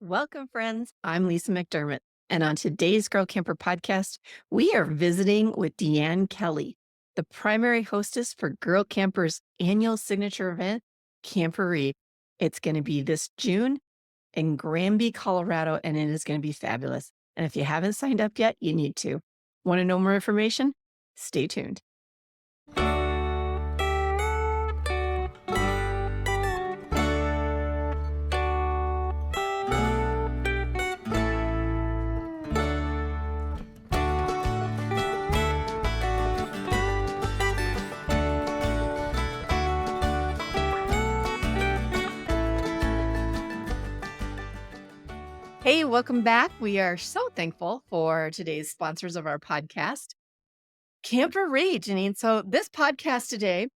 Welcome, friends. I'm Lesa McDermott. And on today's Girl Camper podcast, we are visiting with Deanne Kelly, the primary hostess for Girl Camper's annual signature event, Camporee. It's going to be this June in Granby, Colorado, and it is going to be fabulous. And if you haven't signed up yet, you need to. Want to know more information? Stay tuned. Hey, welcome back. We are so thankful for today's sponsors of our podcast, Camporee, Janine. So this podcast today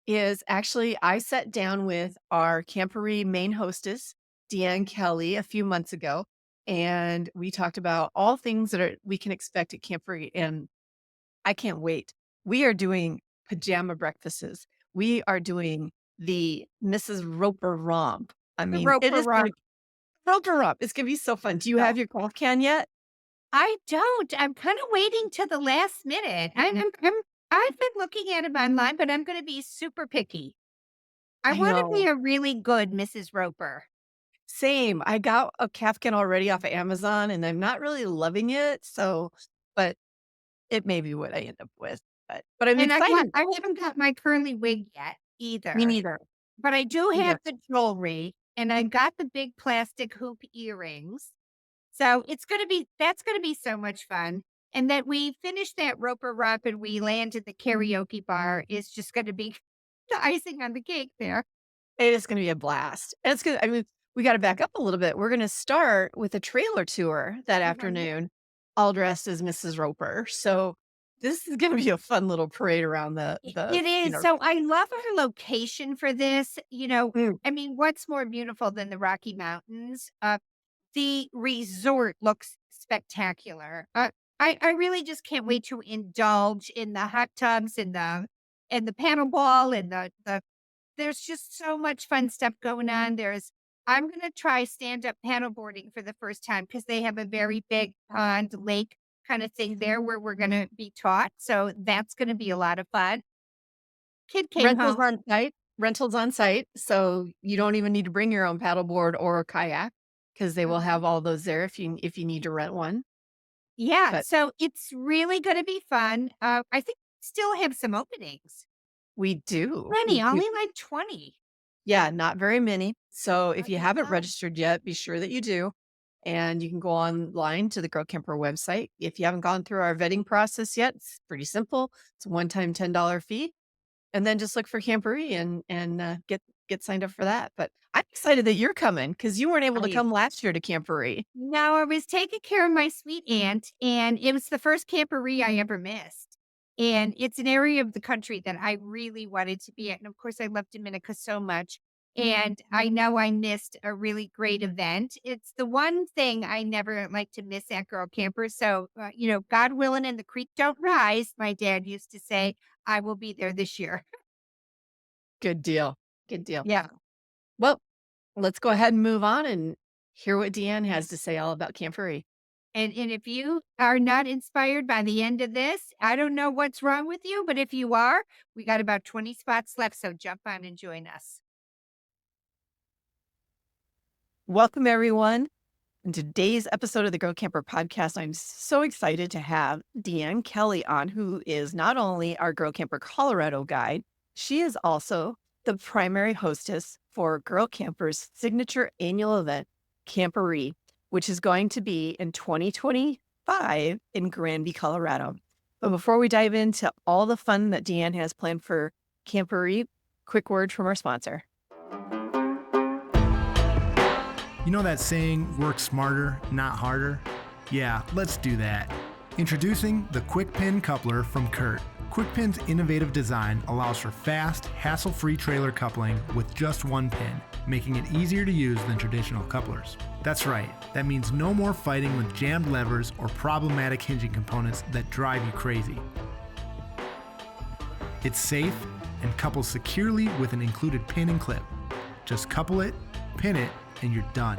is actually, I sat down with our Camporee main hostess, Deanne Kelly, a few months ago, and we talked about all things that we can expect at Camporee. And I can't wait. We are doing pajama breakfasts. We are doing the Mrs. Roper romp. I The mean, it Roper is Rock. Roper romp. It's gonna be so fun. Do you have your golf can yet? I don't. I'm kind of waiting to the last minute. I've been looking at them online, but I'm going to be super picky. I I want to be know. a really good Mrs. Roper. Same. I got a calf can already off of Amazon and I'm not really loving it. So, but it may be what I end up with. But I'm And excited. I haven't got my curly wig yet Me either. neither. But I do Neither. have the jewelry and I got the big plastic hoop earrings. So that's going to be so much fun. And that we finish that Roper Rop and we land at the karaoke bar is just going to be the icing on the cake there. It is gonna be a blast. And it's gonna, I mean, we got to back up a little bit. We're gonna start with a trailer tour that Mhm. afternoon, all dressed as Mrs. Roper. So this is gonna be a fun little parade around It is. So I love our location for this. Mm, I mean, what's more beautiful than the Rocky Mountains? The resort looks spectacular. I really just can't wait to indulge in the hot tubs and the paddle ball and the there's just so much fun stuff going on. I'm gonna try stand-up paddleboarding for the first time because they have a very big pond, lake kind of thing there where we're gonna be taught. So that's gonna be a lot of fun. Kid came rentals home. on site. Rentals on site. So you don't even need to bring your own paddleboard or a kayak because they will Mhm. have all those there if you need to rent one. Yeah, But so it's really gonna be fun. I think we still have some openings. we do. Plenty, only like 20. Yeah, not very many. So if I you think haven't so. registered yet, be sure that you do. And you can go online to the Girl Camper website. If you haven't gone through our vetting process yet, it's pretty simple. It's a one-time $10 fee. And then just look for Camporee and get signed up for that. But I'm excited that you're coming because you weren't able to I come last year to Camporee. No, I was taking care of my sweet aunt, and it was the first camporee I ever missed. And it's an area of the country that I really wanted to be at. And of course, I love Dominica so much. And I know I missed a really great event. It's the one thing I never like to miss at Girl Camper. So, God willing and the creek don't rise, my dad used to say, I will be there this year. Good deal. Good deal. Yeah. Well, let's go ahead and move on and hear what Deanne has to say all about Camporee. And if you are not inspired by the end of this, I don't know what's wrong with you, but if you are, we got about 20 spots left, so jump on and join us. Welcome, everyone. In today's episode of the Girl Camper podcast, I'm so excited to have Deanne Kelly on, who is not only our Girl Camper Colorado guide, she is also the primary hostess for Girl Camper's signature annual event, Camporee, which is going to be in 2025 in Granby, Colorado. But before we dive into all the fun that Deanne has planned for Camporee, quick word from our sponsor. You know that saying, work smarter, not harder? Yeah, let's do that. Introducing the Quick Pin Coupler from Curt. Quick Pin's innovative design allows for fast, hassle-free trailer coupling with just one pin, making it easier to use than traditional couplers. That's right, that means no more fighting with jammed levers or problematic hinging components that drive you crazy. It's safe and couples securely with an included pin and clip. Just couple it, pin it, and you're done.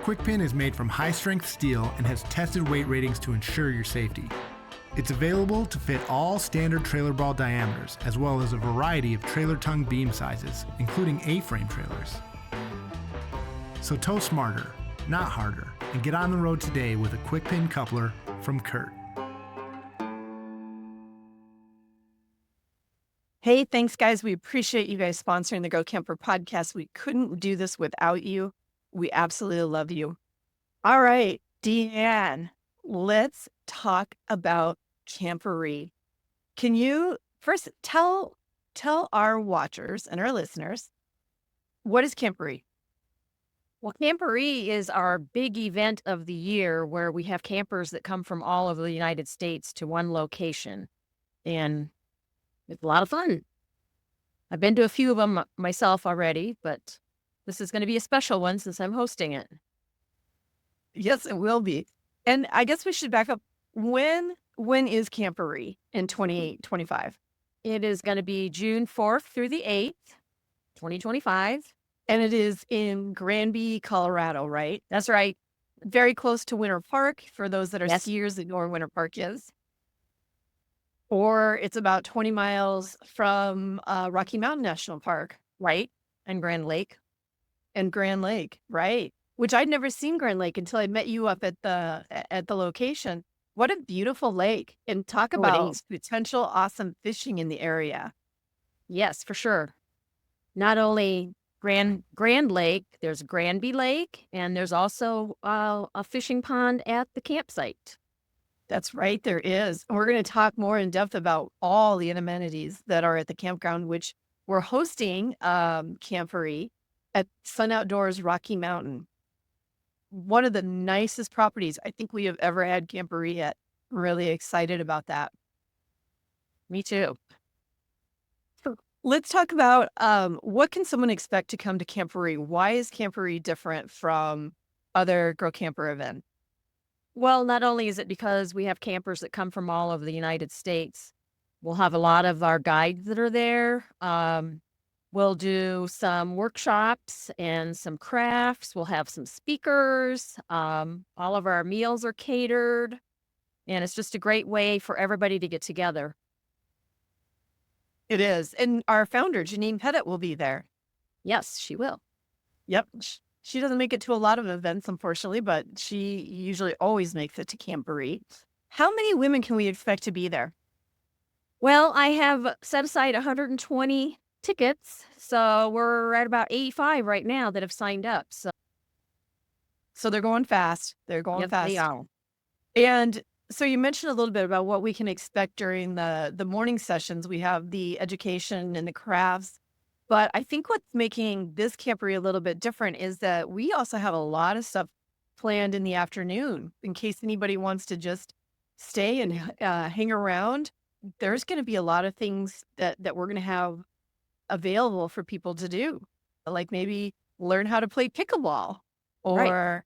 QuickPin is made from high-strength steel and has tested weight ratings to ensure your safety. It's available to fit all standard trailer ball diameters, as well as a variety of trailer tongue beam sizes, including A-frame trailers. So tow smarter, not harder, and get on the road today with a QuickPin coupler from Curt. Hey, thanks, guys. We appreciate you guys sponsoring the Go Camper podcast. We couldn't do this without you. We absolutely love you. All right, Deanne, let's talk about Camporee. Can you first tell our watchers and our listeners, what is Camporee? Well, Camporee is our big event of the year where we have campers that come from all over the United States to one location. And it's a lot of fun. I've been to a few of them myself already, but this is going to be a special one since I'm hosting it. Yes, it will be. And I guess we should back up. When is Camporee in 2025? It is going to be June 4th through the 8th, 2025. And it is in Granby, Colorado, right? That's right. Very close to Winter Park, for those that are Yes. skiers that know where Winter Park is. Or it's about 20 miles from Rocky Mountain National Park, Right. And Grand Lake. and Grand Lake, right? Which I'd never seen Grand Lake until I met you up at the location. What a beautiful lake. And talk Oh, it about is. potential awesome fishing in the area. Yes, for sure. Not only Grand Lake, there's Granby Lake, and there's also a fishing pond at the campsite. That's right, there is. And we're going to talk more in depth about all the amenities that are at the campground, which we're hosting Camporee at Sun Outdoors Rocky Mountain. One of the nicest properties I think we have ever had Camporee at. Really excited about that. Me too. Let's talk about what can someone expect to come to Camporee? Why is Camporee different from other Grow Camper events? Well, not only is it because we have campers that come from all over the United States, we'll have a lot of our guides that are there. We'll do some workshops and some crafts. We'll have some speakers. All of our meals are catered. And it's just a great way for everybody to get together. It is. And our founder, Janine Pettit, will be there. Yes, she will. Yep. She doesn't make it to a lot of events, unfortunately, but she usually always makes it to Camporee. How many women can we expect to be there? Well, I have set aside 120 tickets. So we're at about 85 right now that have signed up. So they're going fast. They're going Yes, fast. they are. And so you mentioned a little bit about what we can expect during the morning sessions. We have the education and the crafts. But I think what's making this Camporee a little bit different is that we also have a lot of stuff planned in the afternoon in case anybody wants to just stay and hang around. There's going to be a lot of things that we're going to have available for people to do, like maybe learn how to play pickleball or Right.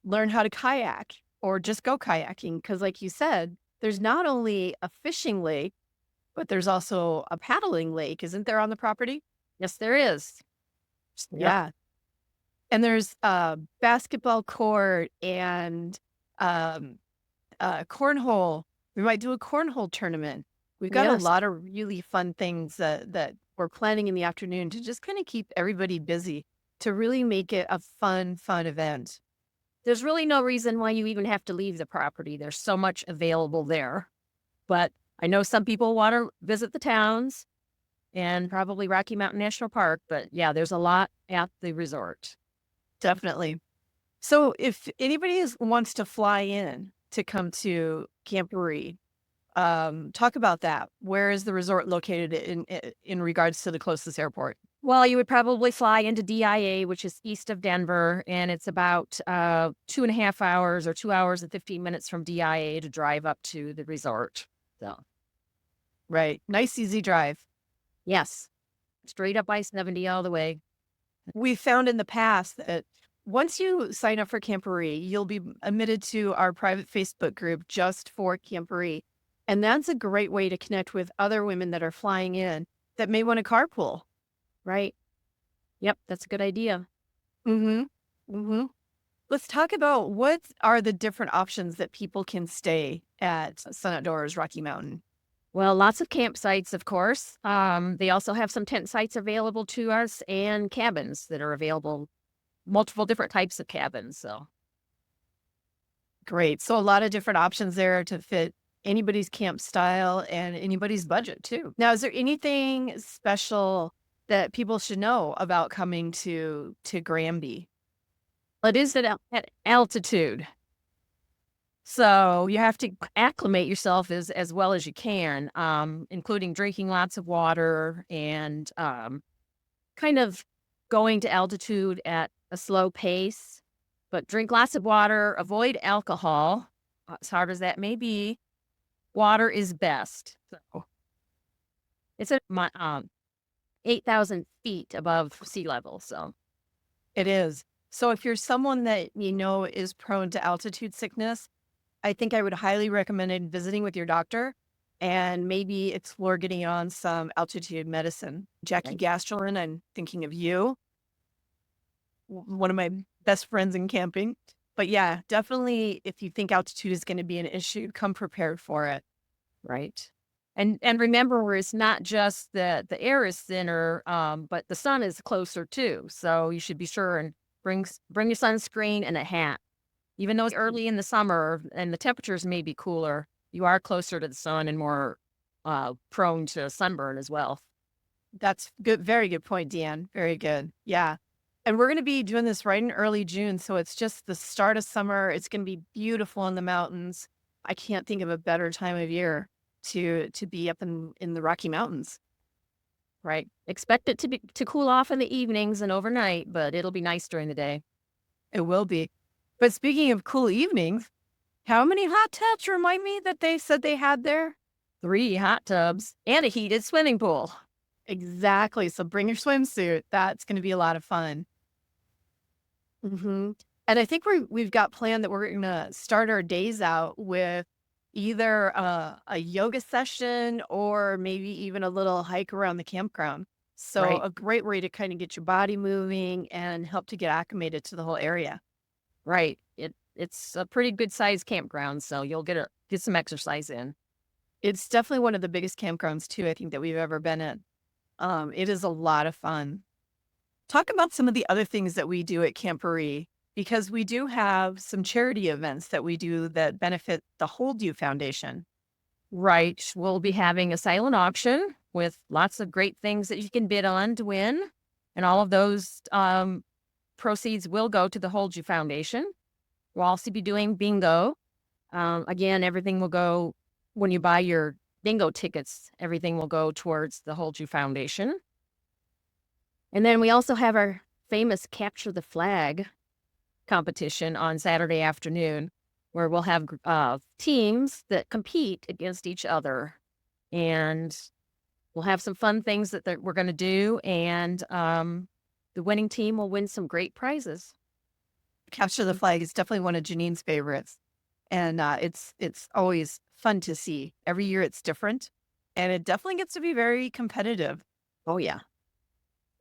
learn how to kayak or just go kayaking. Because like you said, there's not only a fishing lake, but there's also a paddling lake, isn't there, on the property? Yes, there is. Yep. Yeah. And there's a basketball court and cornhole. We might do a cornhole tournament. We've got Yes. a lot of really fun things that we're planning in the afternoon to just kind of keep everybody busy, to really make it a fun event. There's really no reason why you even have to leave the property. There's so much available there. But I know some people want to visit the towns and probably Rocky Mountain National Park. But yeah, there's a lot at the resort. Definitely. So if anybody wants to fly in to come to Camporee, talk about that. Where is the resort located in regards to the closest airport? Well, you would probably fly into DIA, which is east of Denver, and it's about 2.5 hours or 2 hours and 15 minutes from DIA to drive up to the resort. So, Right. Nice, easy drive. yes, straight up I-70 all the way. We found in the past that once you sign up for Camporee, you'll be admitted to our private Facebook group just for Camporee. And that's a great way to connect with other women that are flying in that may want to carpool. Right. Yep, that's a good idea. Mm-hmm. Mm-hmm. Let's talk about what are the different options that people can stay at Sun Outdoors Rocky Mountain. Well, lots of campsites, of course. They also have some tent sites available to us and cabins that are available, multiple different types of cabins. So, Great. So a lot of different options there to fit anybody's camp style and anybody's budget too. Now, is there anything special that people should know about coming to Granby? it is at altitude. So you have to acclimate yourself as well as you can, including drinking lots of water and kind of going to altitude at a slow pace. But drink lots of water, avoid alcohol, as hard as that may be. Water is best. So it's at 8,000 feet above sea level. So It is. So if you're someone that you know is prone to altitude sickness, I think I would highly recommend visiting with your doctor and maybe explore getting on some altitude medicine. Jackie right. Gastrolin, I'm thinking of you, one of my best friends in camping. But yeah, definitely if you think altitude is going to be an issue, come prepared for it. Right. And remember where it's not just the air is thinner, but the sun is closer too. So you should be sure and bring your sunscreen and a hat. Even though it's early in the summer and the temperatures may be cooler, you are closer to the sun and more prone to sunburn as well. That's good. Very good point, Deanne. Very good. Yeah. And we're going to be doing this right in early June. So it's just the start of summer. It's going to be beautiful in the mountains. I can't think of a better time of year to be up in the Rocky Mountains. Right. Expect it to cool off in the evenings and overnight, but it'll be nice during the day. It will be. But speaking of cool evenings, how many hot tubs remind me that they said they had there? 3 hot tubs and a heated swimming pool. Exactly. So bring your swimsuit. That's going to be a lot of fun. And I think we've got planned that we're going to start our days out with either a yoga session or maybe even a little hike around the campground. So Right. a great way to kind of get your body moving and help to get acclimated to the whole area. Right. It's a pretty good sized campground, so you'll get some exercise in. It's definitely one of the biggest campgrounds too, I think, that we've ever been in. It is a lot of fun. Talk about some of the other things that we do at Camporee, because we do have some charity events that we do that benefit the Hold You Foundation. Right. We'll be having a silent auction with lots of great things that you can bid on to win. And all of those proceeds will go to the Hold You Foundation. We'll also be doing bingo. Again, everything will go, when you buy your bingo tickets, everything will go towards the Hold You Foundation. And then we also have our famous Capture the Flag competition on Saturday afternoon, where we'll have teams that compete against each other. And we'll have some fun things that we're going to do. And the winning team will win some great prizes. Capture the Flag is definitely one of Janine's favorites. And it's always fun to see. Every year it's different. And it definitely gets to be very competitive. Oh, yeah.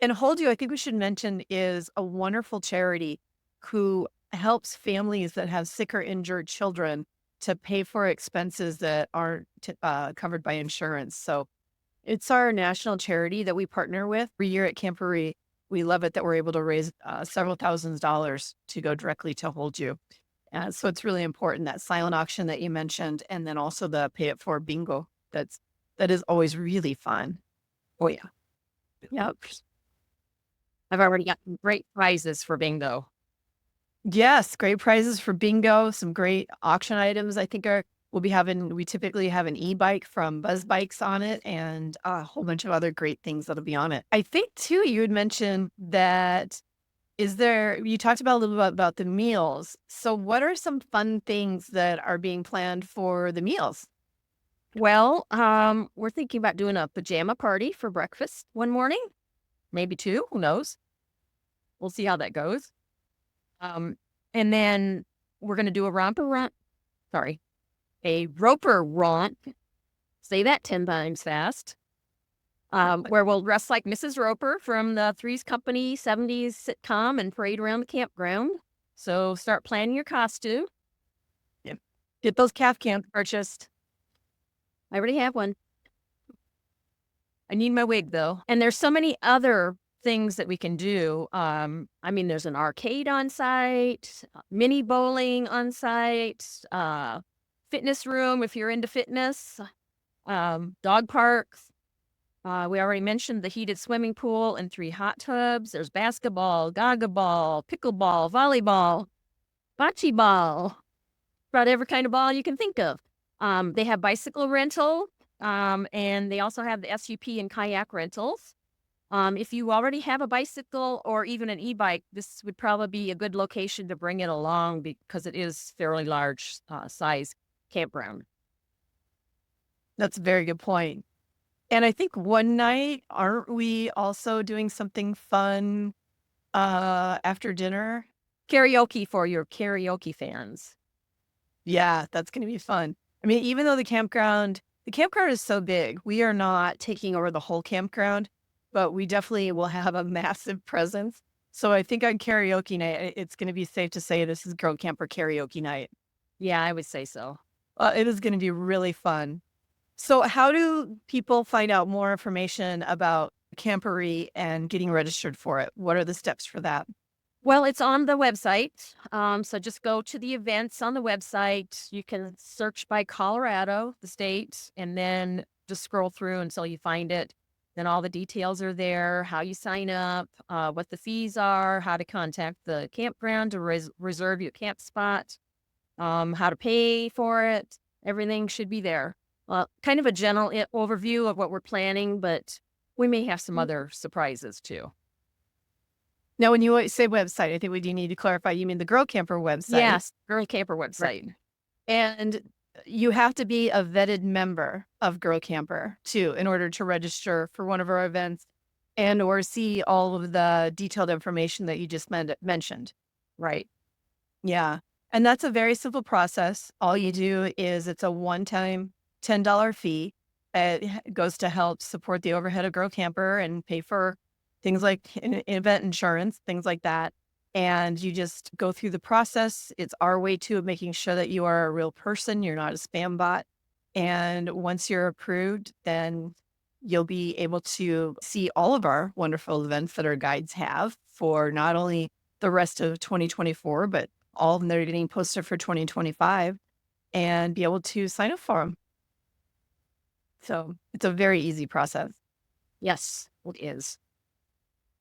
And Hold You, I think we should mention, is a wonderful charity who helps families that have sick or injured children to pay for expenses that aren't covered by insurance. So it's our national charity that we partner with every year at Camporee. We love it that we're able to raise several $1000s to go directly to Hold You. So it's really important, that silent auction that you mentioned, and then also the pay it forward bingo. That is always really fun. Oh, yeah. Yep. I've already got great prizes for bingo. Yes, great prizes for bingo. Some great auction items. I think we typically have an e-bike from Buzz Bikes on it, and a whole bunch of other great things that'll be on it. I think too, you had mentioned that you talked about a little bit about the meals. So what are some fun things that are being planned for the meals? Well, we're thinking about doing a pajama party for breakfast one morning, maybe 2, who knows? We'll see how that goes. And then we're going to do a roper romp. Say that 10 times fast. Where we'll dress like Mrs. Roper from the Three's Company 70s sitcom and parade around the campground. So start planning your costume. Yep. Get those calf cams purchased. I already have one. I need my wig though. And there's so many other things that we can do. I mean, there's an arcade on site, mini bowling on site, fitness room if you're into fitness, dog parks. We already mentioned the heated swimming pool and 3 hot tubs. There's basketball, gaga ball, pickleball, volleyball, bocce ball, about every kind of ball you can think of. They have bicycle rental, and they also have the SUP and kayak rentals. If you already have a bicycle or even an e-bike, this would probably be a good location to bring it along because it is fairly large size campground. That's a very good point. And I think one night, aren't we also doing something fun after dinner? Karaoke for your karaoke fans. Yeah, that's going to be fun. I mean, even though the campground is so big, we are not taking over the whole campground, but we definitely will have a massive presence. So I think on karaoke night, it's going to be safe to say this is Girl Camper karaoke night. Yeah, I would say so. It is going to be really fun. So how do people find out more information about Camporee and getting registered for it? What are the steps for that? Well, it's on the website. So just go to the events on the website. You can search by Colorado, the state, and then just scroll through until you find it. Then all the details are there, how you sign up, what the fees are, how to contact the campground to reserve your camp spot, how to pay for it. Everything should be there. Kind of a general overview of what we're planning, but we may have some other surprises too. Now, when you say website, I think we do need to clarify, you mean the Girl Camper website. Yes, Girl Camper website. And you have to be a vetted member of Girl Camper too, in order to register for one of our events and or see all of the detailed information that you just mentioned. Right. Yeah. And that's a very simple process. All you do is it's a one-time $10 fee. It goes to help support the overhead of Girl Camper and pay for things like event insurance, things like that. And you just go through the process. It's our way too of making sure that you are a real person. You're not a spam bot. And once you're approved, then you'll be able to see all of our wonderful events that our guides have for not only the rest of 2024, but all of them that are getting posted for 2025 and be able to sign up for them. So it's a very easy process. Yes, it is.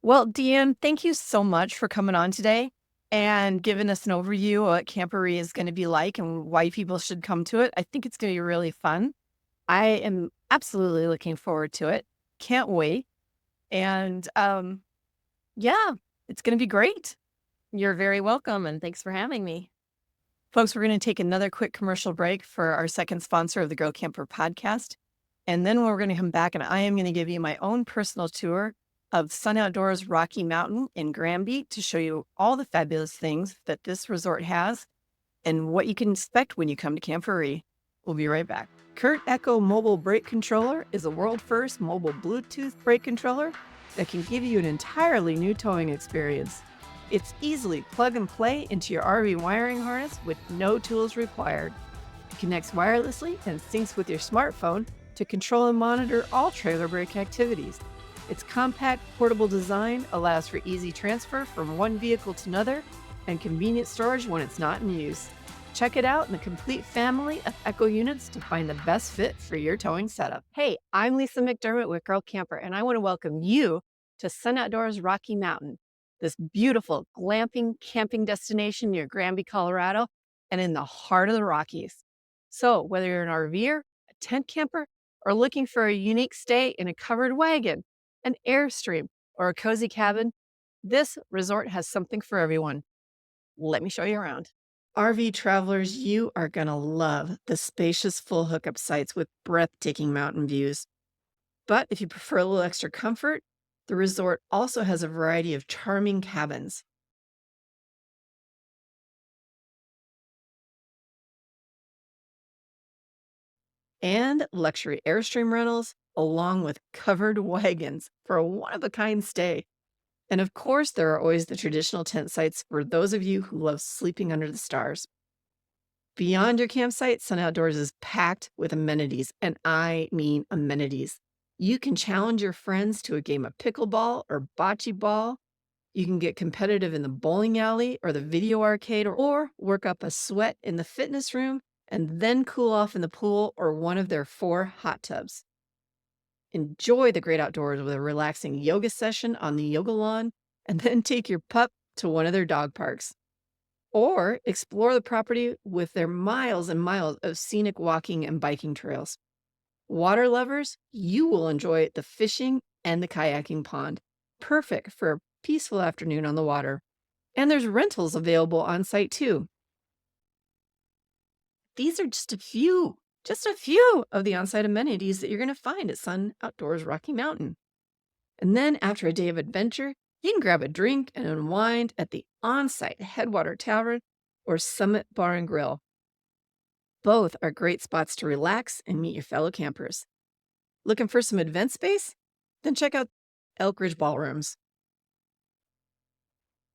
Well, Deanne, thank you so much for coming on today and giving us an overview of what Camporee is going to be like and why people should come to it. I think it's going to be really fun. I am absolutely looking forward to it. Can't wait. And yeah, it's going to be great. You're very welcome, and thanks for having me. Folks, we're going to take another quick commercial break for our second sponsor of the Girl Camper podcast. And then we're going to come back and I am going to give you my own personal tour of Sun Outdoors Rocky Mountain in Granby to show you all the fabulous things that this resort has and what you can expect when you come to Camporee. We'll be right back. Curt Echo Mobile Brake Controller is a world-first mobile Bluetooth brake controller that can give you an entirely new towing experience. It's easily plug and play into your RV wiring harness with no tools required. It connects wirelessly and syncs with your smartphone to control and monitor all trailer brake activities. Its compact, portable design allows for easy transfer from one vehicle to another and convenient storage when it's not in use. Check it out in the complete family of Echo units to find the best fit for your towing setup. Hey, I'm Lesa McDermott with Girl Camper, and I want to welcome you to Sun Outdoors Rocky Mountain, this beautiful glamping camping destination near Granby, Colorado, and in the heart of the Rockies. So whether you're an RVer, a tent camper, or looking for a unique stay in a covered wagon, an Airstream, or a cozy cabin, this resort has something for everyone. Let me show you around. RV travelers, you are going to love the spacious full hookup sites with breathtaking mountain views. But if you prefer a little extra comfort, the resort also has a variety of charming cabins. And luxury Airstream rentals, along with covered wagons for a one-of-a-kind stay. And of course, there are always the traditional tent sites for those of you who love sleeping under the stars. Beyond your campsite, Sun Outdoors is packed with amenities, and I mean amenities. You can challenge your friends to a game of pickleball or bocce ball. You can get competitive in the bowling alley or the video arcade, or work up a sweat in the fitness room and then cool off in the pool or one of their 4 hot tubs. Enjoy the great outdoors with a relaxing yoga session on the yoga lawn, and then take your pup to one of their dog parks. Or explore the property with their miles and miles of scenic walking and biking trails. Water lovers, you will enjoy the fishing and the kayaking pond. Perfect for a peaceful afternoon on the water. And there's rentals available on site too. These are just a few of the on-site amenities that you're going to find at Sun Outdoors Rocky Mountain. And then after a day of adventure, you can grab a drink and unwind at the on-site Headwater Tavern or Summit Bar and Grill. Both are great spots to relax and meet your fellow campers. Looking for some event space? Then check out Elk Ridge Ballrooms.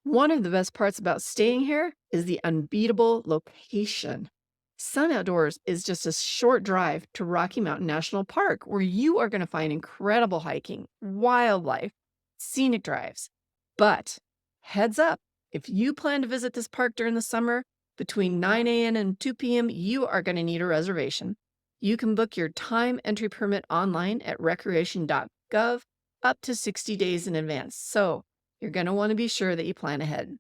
One of the best parts about staying here is the unbeatable location. Sun Outdoors is just a short drive to Rocky Mountain National Park, where you are going to find incredible hiking, wildlife, scenic drives. But heads up, if you plan to visit this park during the summer, between 9 a.m. and 2 p.m., you are going to need a reservation. You can book your time entry permit online at recreation.gov up to 60 days in advance. So you're going to want to be sure that you plan ahead.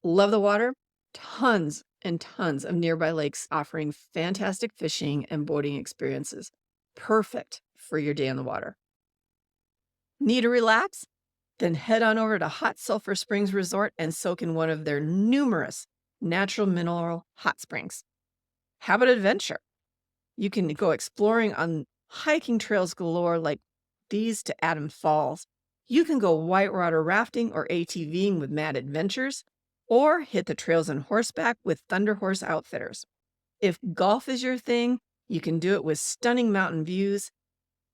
Love the water? Tons and tons of nearby lakes offering fantastic fishing and boating experiences. Perfect for your day on the water. Need to relax? Then head on over to Hot Sulphur Springs Resort and soak in one of their numerous natural mineral hot springs. How about adventure? You can go exploring on hiking trails galore like these to Adams Falls. You can go whitewater rafting or ATVing with Mad Adventures, or hit the trails on horseback with Thunder Horse Outfitters. If golf is your thing, you can do it with stunning mountain views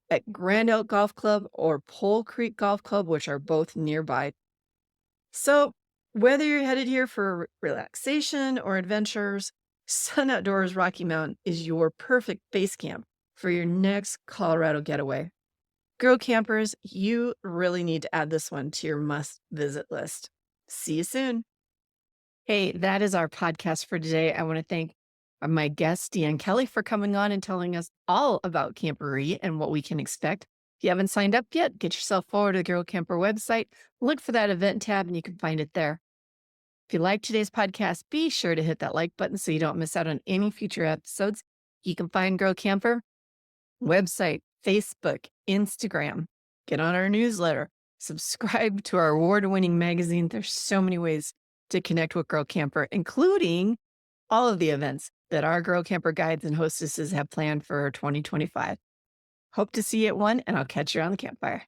at Grand Elk Golf Club or Pole Creek Golf Club, which are both nearby. So, whether you're headed here for relaxation or adventures, Sun Outdoors Rocky Mountain is your perfect base camp for your next Colorado getaway. Girl campers, you really need to add this one to your must-visit list. See you soon. Hey, that is our podcast for today. I want to thank my guest, Deanne Kelly, for coming on and telling us all about Camporee and what we can expect. If you haven't signed up yet, get yourself forward to the Girl Camper website, look for that event tab, and you can find it there. If you like today's podcast, be sure to hit that like button so you don't miss out on any future episodes. You can find Girl Camper website, Facebook, Instagram. Get on our newsletter. Subscribe to our award-winning magazine. There's so many ways to connect with Girl Camper, including all of the events that our Girl Camper guides and hostesses have planned for 2025. Hope to see you at one, and I'll catch you around the campfire.